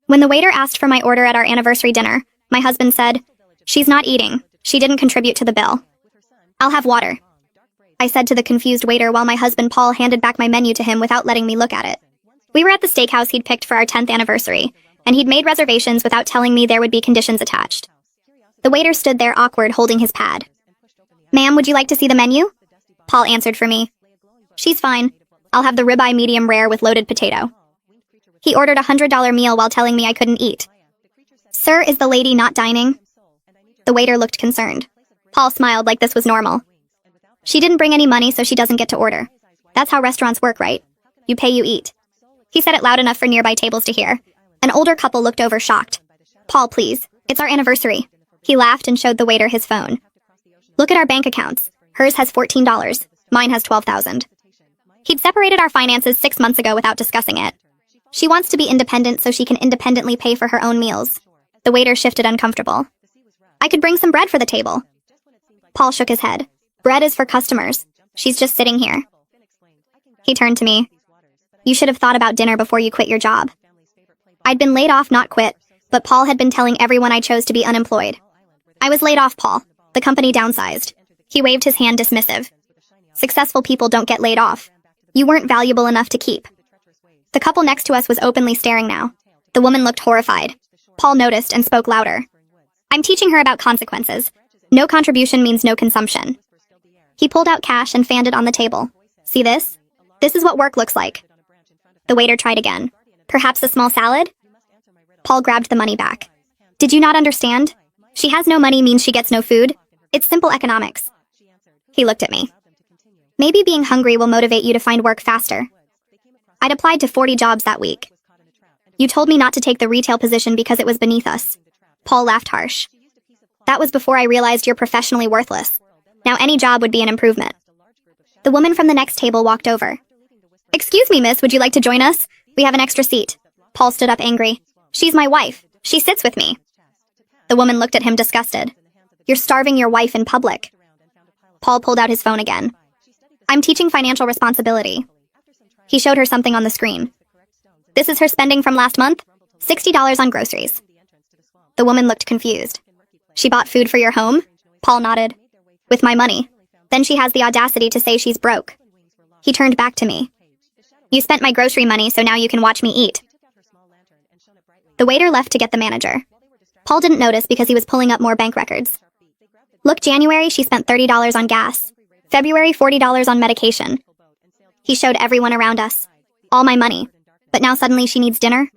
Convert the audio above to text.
When the waiter asked for my order at our anniversary dinner, my husband said, "She's not eating. She didn't contribute to the bill." "I'll have water," I said to the confused waiter while my husband Paul handed back my menu to him without letting me look at it. We were at the steakhouse he'd picked for our 10th anniversary, and he'd made reservations without telling me there would be conditions attached. The waiter stood there awkward, holding his pad. "Ma'am, would you like to see the menu?" Paul answered for me. "She's fine. I'll have the ribeye medium rare with loaded potato." He ordered a $100 meal while telling me I couldn't eat. "Sir, is the lady not dining?" The waiter looked concerned. Paul smiled like this was normal. "She didn't bring any money, so she doesn't get to order. That's how restaurants work, right? You pay, you eat." He said it loud enough for nearby tables to hear. An older couple looked over shocked. "Paul, please. It's our anniversary." He laughed and showed the waiter his phone. "Look at our bank accounts. Hers has $14. Mine has $12,000. He'd separated our finances 6 months ago without discussing it. "She wants to be independent so she can independently pay for her own meals." The waiter shifted uncomfortable. "I could bring some bread for the table." Paul shook his head. "Bread is for customers. She's just sitting here." He turned to me. "You should have thought about dinner before you quit your job." I'd been laid off, not quit, but Paul had been telling everyone I chose to be unemployed. "I was laid off, Paul. The company downsized." He waved his hand dismissive. "Successful people don't get laid off. You weren't valuable enough to keep." The couple next to us was openly staring now. The woman looked horrified. Paul noticed and spoke louder. "I'm teaching her about consequences. No contribution means no consumption." He pulled out cash and fanned it on the table. "See this? This is what work looks like." The waiter tried again. "Perhaps a small salad?" Paul grabbed the money back. "Did you not understand? She has no money means she gets no food. It's simple economics." He looked at me. "Maybe being hungry will motivate you to find work faster." I'd applied to 40 jobs that week. "You told me not to take the retail position because it was beneath us." Paul laughed harsh. "That was before I realized you're professionally worthless. Now any job would be an improvement." The woman from the next table walked over. "Excuse me, miss, would you like to join us? We have an extra seat." Paul stood up angry. "She's my wife. She sits with me." The woman looked at him disgusted. "You're starving your wife in public." Paul pulled out his phone again. "I'm teaching financial responsibility." He showed her something on the screen. "This is her spending from last month? $60 on groceries." The woman looked confused. "She bought food for your home?" Paul nodded. "With my money. Then she has the audacity to say she's broke." He turned back to me. "You spent my grocery money, so now you can watch me eat." The waiter left to get the manager. Paul didn't notice because he was pulling up more bank records. "Look, January she spent $30 on gas. February $40 on medication." He showed everyone around us. "All my money. But now suddenly she needs dinner?"